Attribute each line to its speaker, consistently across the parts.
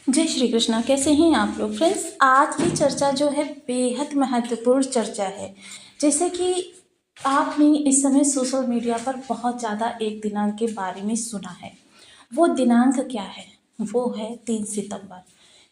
Speaker 1: जय श्री कृष्णा। कैसे हैं आप लोग फ्रेंड्स। आज की चर्चा जो है बेहद महत्वपूर्ण चर्चा है। जैसे कि आपने इस समय सोशल मीडिया पर बहुत ज़्यादा एक दिनांक के बारे में सुना है। वो दिनांक क्या है? वो है 3 सितंबर।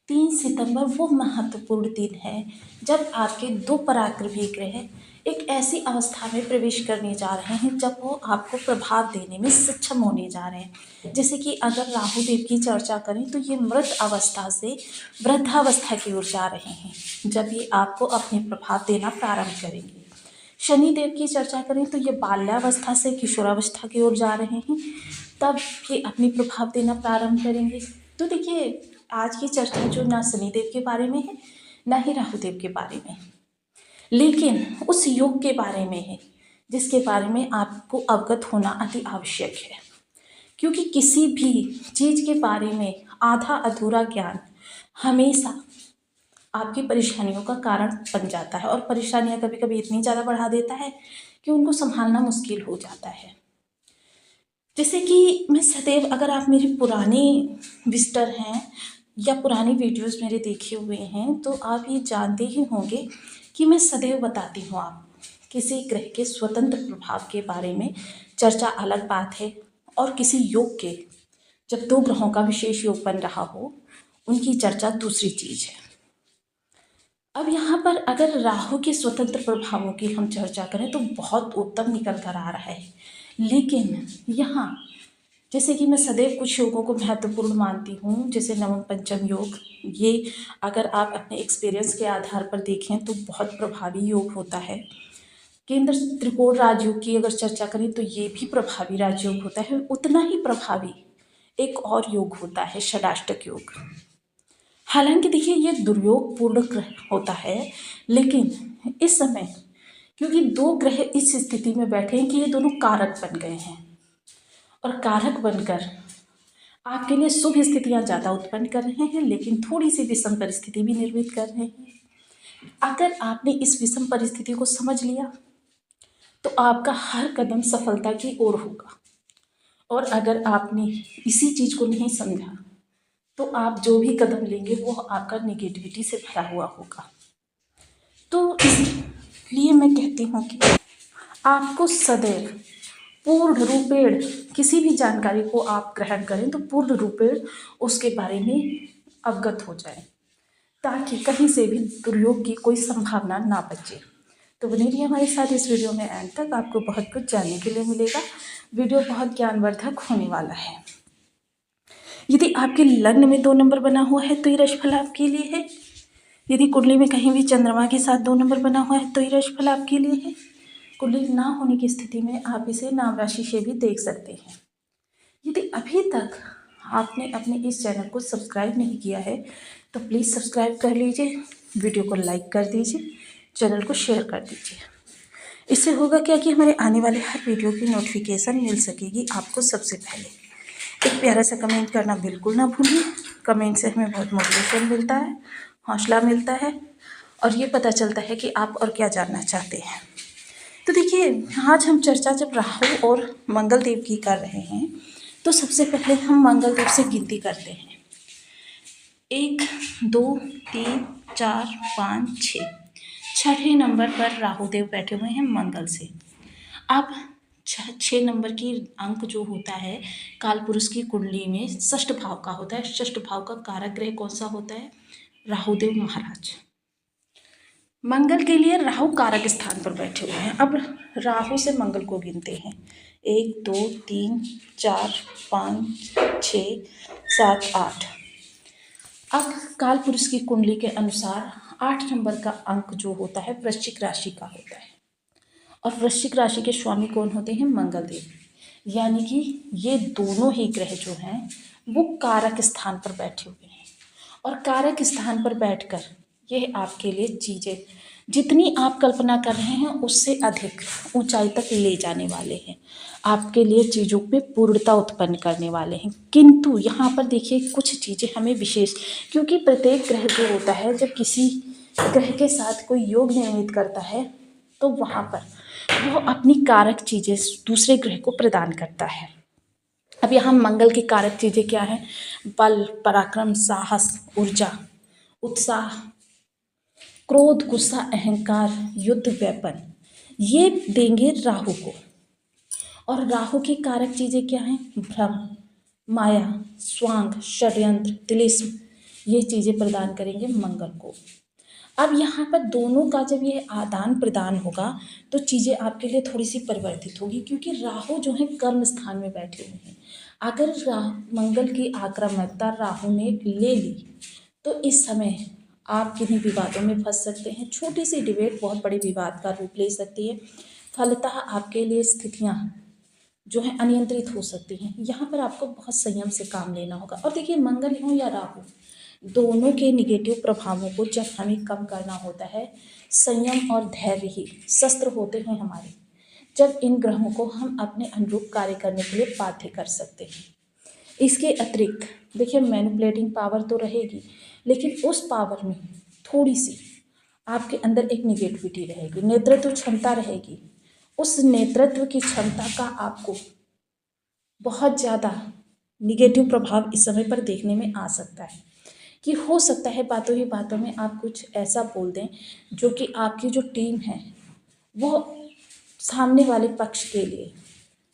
Speaker 1: 3 सितंबर वो महत्वपूर्ण दिन है जब आपके दो पराक्रमी ग्रह एक ऐसी अवस्था में प्रवेश करने जा रहे हैं जब वो आपको प्रभाव देने में सक्षम होने जा रहे हैं। जैसे कि अगर राहु देव की चर्चा करें तो ये मृत अवस्था से वृद्धावस्था की ओर जा रहे हैं जब ये आपको अपने प्रभाव देना प्रारंभ करेंगे। शनि देव की चर्चा करें तो ये बाल्यावस्था से किशोरावस्था की ओर जा रहे हैं, तब ये अपनी प्रभाव देना प्रारंभ करेंगे। तो देखिए, आज की चर्चा जो ना शनिदेव के बारे में है ना ही राहुदेव के बारे में, लेकिन उस योग के बारे में है जिसके बारे में आपको अवगत होना अति आवश्यक है। क्योंकि किसी भी चीज़ के बारे में आधा अधूरा ज्ञान हमेशा आपकी परेशानियों का कारण बन जाता है, और परेशानियां कभी कभी इतनी ज़्यादा बढ़ा देता है कि उनको संभालना मुश्किल हो जाता है। जैसे कि मैं सदैव, अगर आप मेरी पुरानी विजिटर हैं या पुरानी वीडियोस मेरे देखे हुए हैं तो आप ये जानते ही होंगे कि मैं सदैव बताती हूँ आप किसी ग्रह के स्वतंत्र प्रभाव के बारे में चर्चा अलग बात है, और किसी योग के, जब दो ग्रहों का विशेष योग बन रहा हो, उनकी चर्चा दूसरी चीज़ है। अब यहाँ पर अगर राहु के स्वतंत्र प्रभावों की हम चर्चा करें तो बहुत उत्तम निकल कर आ रहा है। लेकिन यहाँ जैसे कि मैं सदैव कुछ योगों को महत्वपूर्ण मानती हूँ, जैसे नवम पंचम योग, ये अगर आप अपने एक्सपीरियंस के आधार पर देखें तो बहुत प्रभावी योग होता है। केंद्र त्रिकोण राजयोग की अगर चर्चा करें तो ये भी प्रभावी राजयोग होता है। उतना ही प्रभावी एक और योग होता है षडाष्टक योग। हालांकि देखिए, ये दुर्योग पूर्ण ग्रह होता है, लेकिन इस समय क्योंकि दो ग्रह इस स्थिति में बैठे हैं कि ये दोनों कारक बन गए हैं, और कारक बनकर आपके लिए शुभ स्थितियां ज़्यादा उत्पन्न कर रहे हैं, लेकिन थोड़ी सी विषम परिस्थिति भी निर्मित कर रहे हैं। अगर आपने इस विषम परिस्थिति को समझ लिया तो आपका हर कदम सफलता की ओर होगा, और अगर आपने इसी चीज़ को नहीं समझा तो आप जो भी कदम लेंगे वो आपका नेगेटिविटी से भरा हुआ होगा। तो इसलिए मैं कहती हूँ कि आपको सदैव पूर्ण रूपेण किसी भी जानकारी को आप ग्रहण करें तो पूर्ण रूपेण उसके बारे में अवगत हो जाए, ताकि कहीं से भी दुर्योग की कोई संभावना ना बचे। तो बने रहिए हमारे साथ इस वीडियो में एंड तक, आपको बहुत कुछ जानने के लिए मिलेगा। वीडियो बहुत ज्ञानवर्धक होने वाला है। यदि आपके लग्न में 2 नंबर बना हुआ है तो ये राशिफल आपके लिए है। यदि कुंडली में कहीं भी चंद्रमा के साथ 2 नंबर बना हुआ है तो ये राशिफल आपके लिए है। कुंडली ना होने की स्थिति में आप इसे नाम राशि से भी देख सकते हैं। यदि अभी तक आपने अपने इस चैनल को सब्सक्राइब नहीं किया है तो प्लीज़ सब्सक्राइब कर लीजिए, वीडियो को लाइक कर दीजिए, चैनल को शेयर कर दीजिए। इससे होगा क्या कि हमारे आने वाले हर वीडियो की नोटिफिकेशन मिल सकेगी आपको सबसे पहले। एक प्यारा सा कमेंट करना बिल्कुल ना भूलिए। कमेंट से हमें बहुत मोटिवेशन मिलता है, हौसला मिलता है, और ये पता चलता है कि आप और क्या जानना चाहते हैं। तो देखिए, आज हम चर्चा जब राहु और मंगल देव की कर रहे हैं तो सबसे पहले हम मंगल देव से गिनती करते हैं। 1 2 3 4 5 6, छठे नंबर पर राहु देव बैठे हुए हैं मंगल से। अब 6 नंबर की अंक जो होता है काल पुरुष की कुंडली में षष्ठ भाव का होता है। षष्ठ भाव का कारक ग्रह कौन सा होता है? राहुदेव महाराज। मंगल के लिए राहु कारक स्थान पर बैठे हुए हैं। अब राहु से मंगल को गिनते हैं। 1 2 3 4 5 6 7 8। अब काल पुरुष की कुंडली के अनुसार 8 नंबर का अंक जो होता है वृश्चिक राशि का होता है, और वृश्चिक राशि के स्वामी कौन होते हैं? मंगल देव। यानी कि ये दोनों ही ग्रह जो हैं वो कारक स्थान पर बैठे हुए हैं, और कारक स्थान पर बैठकर ये आपके लिए चीज़ें जितनी आप कल्पना कर रहे हैं उससे अधिक ऊंचाई तक ले जाने वाले हैं, आपके लिए चीज़ों पे पूर्णता उत्पन्न करने वाले हैं। किंतु यहाँ पर देखिए, कुछ चीज़ें हमें विशेष, क्योंकि प्रत्येक ग्रह जो होता है जब किसी ग्रह के साथ कोई योग निर्मित करता है तो वहाँ पर वो अपनी कारक चीज़ें दूसरे ग्रह को प्रदान करता है। अब यहाँ मंगल की कारक चीज़ें क्या हैं? बल, पराक्रम, साहस, ऊर्जा, उत्साह, क्रोध, गुस्सा, अहंकार, युद्ध, व्यापन, ये देंगे राहु को। और राहु की कारक चीज़ें क्या हैं? भ्रम, माया, स्वांग, षड्यंत्र, तिलिस्म, ये चीज़ें प्रदान करेंगे मंगल को। अब यहाँ पर दोनों का जब ये आदान प्रदान होगा तो चीज़ें आपके लिए थोड़ी सी परिवर्तित होगी, क्योंकि राहु जो है कर्म स्थान में बैठे हुए हैं। अगर मंगल की आक्रामकता राहु ने ले ली तो इस समय आप किन्हीं विवादों में फंस सकते हैं। छोटी सी डिबेट बहुत बड़े विवाद का रूप ले सकती है। फलतः आपके लिए स्थितियाँ जो है अनियंत्रित हो सकती हैं। यहाँ पर आपको बहुत संयम से काम लेना होगा। और देखिए, मंगल हो या राहु, दोनों के निगेटिव प्रभावों को जब हमें कम करना होता है, संयम और धैर्य ही शस्त्र होते हैं हमारे। जब इन ग्रहों को हम अपने अनुरूप कार्य करने के लिए बाध्य कर सकते हैं। इसके अतिरिक्त देखिए, मैनिपुलेटिंग पावर तो रहेगी, लेकिन उस पावर में थोड़ी सी आपके अंदर एक निगेटिविटी रहेगी, नेतृत्व क्षमता रहेगी। उस नेतृत्व की क्षमता का आपको बहुत ज़्यादा निगेटिव प्रभाव इस समय पर देखने में आ सकता है, कि हो सकता है बातों ही बातों में आप कुछ ऐसा बोल दें जो कि आपकी जो टीम है वो सामने वाले पक्ष के लिए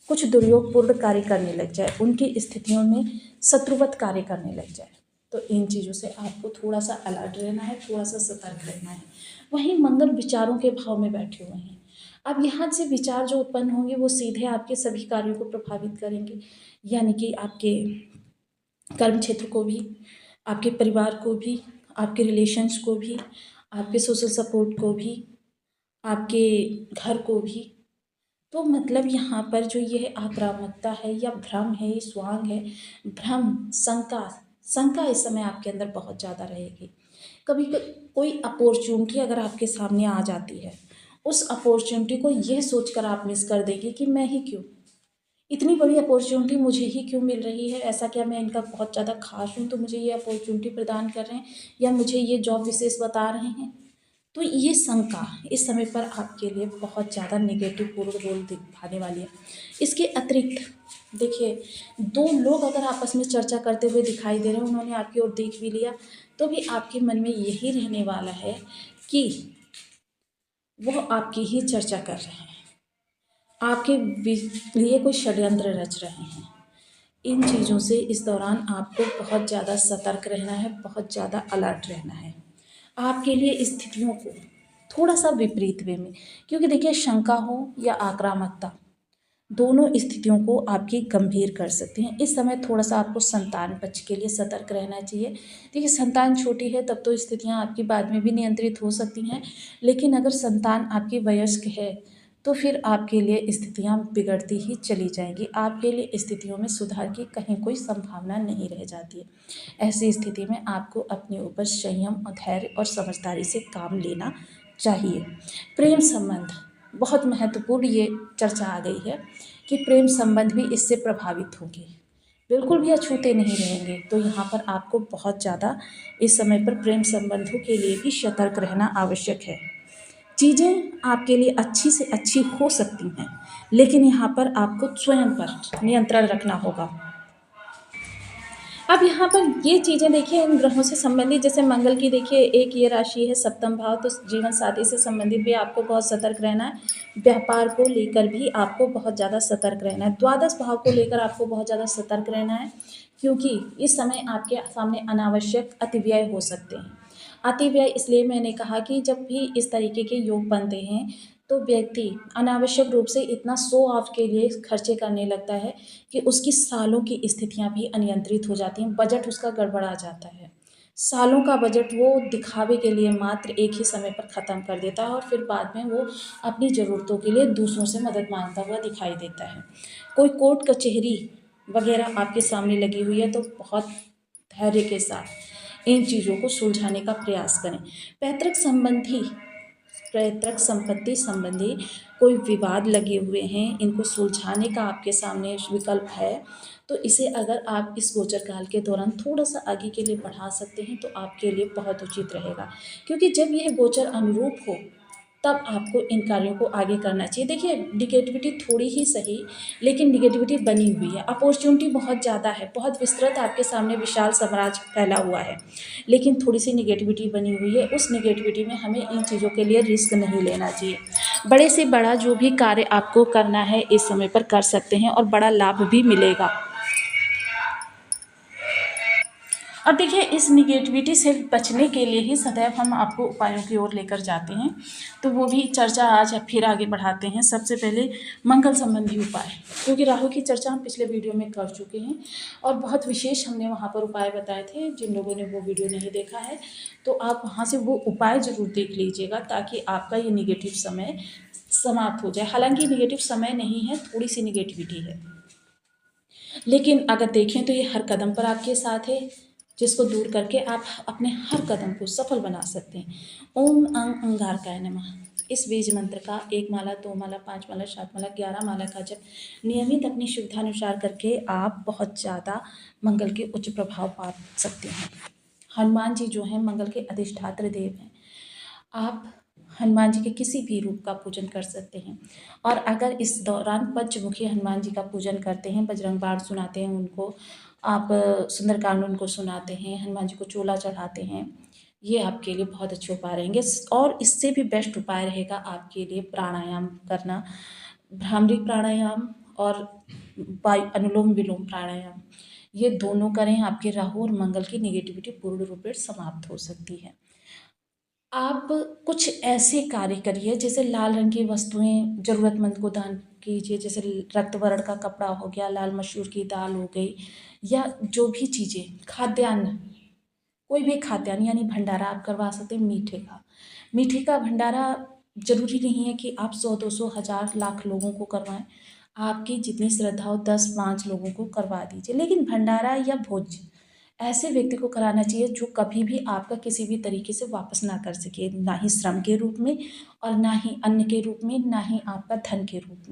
Speaker 1: कुछ दुर्योगपूर्ण कार्य करने लग जाए, उनकी स्थितियों में शत्रुवत कार्य करने लग जाए। तो इन चीज़ों से आपको थोड़ा सा अलर्ट रहना है, थोड़ा सा सतर्क रहना है। वहीं मंगल विचारों के भाव में बैठे हुए हैं। अब यहाँ से विचार जो उत्पन्न होंगे वो सीधे आपके सभी कार्यों को प्रभावित करेंगे, यानी कि आपके कर्म क्षेत्र को भी, आपके परिवार को भी, आपके रिलेशंस को भी, आपके सोशल सपोर्ट को भी, आपके घर को भी। तो मतलब यहाँ पर जो ये आक्रामकता है या भ्रम है, स्वांग है, भ्रम, शंका इस समय आपके अंदर बहुत ज़्यादा रहेगी। कभी कोई अपॉर्चुनिटी अगर आपके सामने आ जाती है, उस अपॉर्चुनिटी को यह सोचकर आप मिस कर देंगे कि मैं ही क्यों, इतनी बड़ी अपॉर्चुनिटी मुझे ही क्यों मिल रही है, ऐसा क्या मैं इनका बहुत ज़्यादा खास हूँ तो मुझे ये अपॉर्चुनिटी प्रदान कर रहे हैं, या मुझे ये जॉब विशेष बता रहे हैं। तो ये शंका इस समय पर आपके लिए बहुत ज़्यादा नेगेटिव पूर्ण रोल दिखाने वाली है। इसके अतिरिक्त देखिए, दो लोग अगर आपस में चर्चा करते हुए दिखाई दे रहे हैं, उन्होंने आपकी ओर देख भी लिया, तो भी आपके मन में यही रहने वाला है कि वो आपकी ही चर्चा कर रहे हैं, आपके लिए कोई षड्यंत्र रच रहे हैं। इन चीज़ों से इस दौरान आपको बहुत ज़्यादा सतर्क रहना है, बहुत ज़्यादा अलर्ट रहना है। आपके लिए स्थितियों को थोड़ा सा विपरीत वे में, क्योंकि देखिए, शंका हो या आक्रामकता, दोनों स्थितियों को आपकी गंभीर कर सकती हैं। इस समय थोड़ा सा आपको संतान पक्ष के लिए सतर्क रहना चाहिए। देखिए, संतान छोटी है तब तो स्थितियां आपकी बाद में भी नियंत्रित हो सकती हैं, लेकिन अगर संतान आपकी वयस्क है तो फिर आपके लिए स्थितियां बिगड़ती ही चली जाएंगी। आपके लिए स्थितियों में सुधार की कहीं कोई संभावना नहीं रह जाती है। ऐसी स्थिति में आपको अपने ऊपर संयम और धैर्य और समझदारी से काम लेना चाहिए। प्रेम संबंध बहुत महत्वपूर्ण ये चर्चा आ गई है कि प्रेम संबंध भी इससे प्रभावित होंगे, बिल्कुल भी अछूते नहीं रहेंगे। तो यहाँ पर आपको बहुत ज़्यादा इस समय पर प्रेम संबंधों के लिए भी सतर्क रहना आवश्यक है। चीज़ें आपके लिए अच्छी से अच्छी हो सकती हैं, लेकिन यहाँ पर आपको स्वयं पर नियंत्रण रखना होगा। अब यहाँ पर ये चीज़ें देखिए, इन ग्रहों से संबंधित, जैसे मंगल की देखिए एक ये राशि है सप्तम भाव, तो जीवन साथी से संबंधित भी आपको बहुत सतर्क रहना है। व्यापार को लेकर भी आपको बहुत ज़्यादा सतर्क रहना है। द्वादश भाव को लेकर आपको बहुत ज़्यादा सतर्क रहना है, क्योंकि इस समय आपके सामने अनावश्यक अतिव्यय हो सकते हैं। अतिव्यय इसलिए मैंने कहा कि जब भी इस तरीके के योग बनते हैं तो व्यक्ति अनावश्यक रूप से इतना शो ऑफ के लिए खर्चे करने लगता है कि उसकी सालों की स्थितियां भी अनियंत्रित हो जाती हैं, बजट उसका गड़बड़ा जाता है। सालों का बजट वो दिखावे के लिए मात्र एक ही समय पर ख़त्म कर देता है, और फिर बाद में वो अपनी ज़रूरतों के लिए दूसरों से मदद मांगता हुआ दिखाई देता है। कोई कोर्ट कचहरी वगैरह आपके सामने लगी हुई है तो बहुत धैर्य के साथ इन चीज़ों को सुलझाने का प्रयास करें। पैतृक संपत्ति संबंधी कोई विवाद लगे हुए हैं, इनको सुलझाने का आपके सामने विकल्प है, तो इसे अगर आप इस गोचर काल के दौरान थोड़ा सा आगे के लिए बढ़ा सकते हैं तो आपके लिए बहुत उचित रहेगा। क्योंकि जब यह गोचर अनुरूप हो तब आपको इन कार्यों को आगे करना चाहिए। देखिए, निगेटिविटी थोड़ी ही सही, लेकिन निगेटिविटी बनी हुई है। अपॉर्चुनिटी बहुत ज़्यादा है, बहुत विस्तृत आपके सामने विशाल साम्राज्य फैला हुआ है, लेकिन थोड़ी-सी निगेटिविटी बनी हुई है। उस निगेटिविटी में हमें इन चीज़ों के लिए रिस्क नहीं लेना चाहिए। बड़े से बड़ा जो भी कार्य आपको करना है, इस समय पर कर सकते हैं और बड़ा लाभ भी मिलेगा। अब देखिए, इस निगेटिविटी से बचने के लिए ही सदैव हम आपको उपायों की ओर लेकर जाते हैं, तो वो भी चर्चा आज फिर आगे बढ़ाते हैं। सबसे पहले मंगल संबंधी उपाय, क्योंकि राहु की चर्चा हम पिछले वीडियो में कर चुके हैं और बहुत विशेष हमने वहाँ पर उपाय बताए थे। जिन लोगों ने वो वीडियो नहीं देखा है तो आप वहाँ से वो उपाय ज़रूर देख लीजिएगा, ताकि आपका ये निगेटिव समय समाप्त हो जाए। हालांकि निगेटिव समय नहीं है, थोड़ी सी निगेटिविटी है, लेकिन अगर देखें तो ये हर कदम पर आपके साथ है, जिसको दूर करके आप अपने हर कदम को सफल बना सकते हैं। ओम अंगारकाय नमः, इस बीज मंत्र का 1 माला, 2 माला, 5 माला, 7 माला, 11 माला का जप नियमित अपनी सुविधानुसार करके आप बहुत ज़्यादा मंगल के उच्च प्रभाव पा सकते हैं। हनुमान जी जो हैं मंगल के अधिष्ठात्र देव हैं। आप हनुमान जी के किसी भी रूप का पूजन कर सकते हैं, और अगर इस दौरान पंचमुखी हनुमान जी का पूजन करते हैं, बजरंग बाण सुनाते हैं उनको, आप सुंदरकांड उनको सुनाते हैं, हनुमान जी को चोला चढ़ाते हैं, ये आपके लिए बहुत अच्छे उपाय रहेंगे। और इससे भी बेस्ट उपाय रहेगा आपके लिए प्राणायाम करना, भ्रामरी प्राणायाम और वायु अनुलोम विलोम प्राणायाम, ये दोनों करें, आपके राहु और मंगल की निगेटिविटी पूर्ण रूप से समाप्त हो सकती है। आप कुछ ऐसे कार्य करिए, जैसे लाल रंग की वस्तुएं ज़रूरतमंद को दान कीजिए, जैसे रक्त वर्ण का कपड़ा हो गया, लाल मसूर की दाल हो गई, या जो भी चीज़ें खाद्यान्न, कोई भी खाद्यान्न यानी भंडारा आप करवा सकते हैं मीठे का। मीठे का भंडारा ज़रूरी नहीं है कि आप 100, 200, 1000, लाख लोगों को करवाएं। आपकी जितनी श्रद्धा हो 10, 5 लोगों को करवा दीजिए, लेकिन भंडारा या भोज ऐसे व्यक्ति को कराना चाहिए जो कभी भी आपका किसी भी तरीके से वापस ना कर सके, ना ही श्रम के रूप में और ना ही अन्न के रूप में, ना ही आपका धन के रूप में।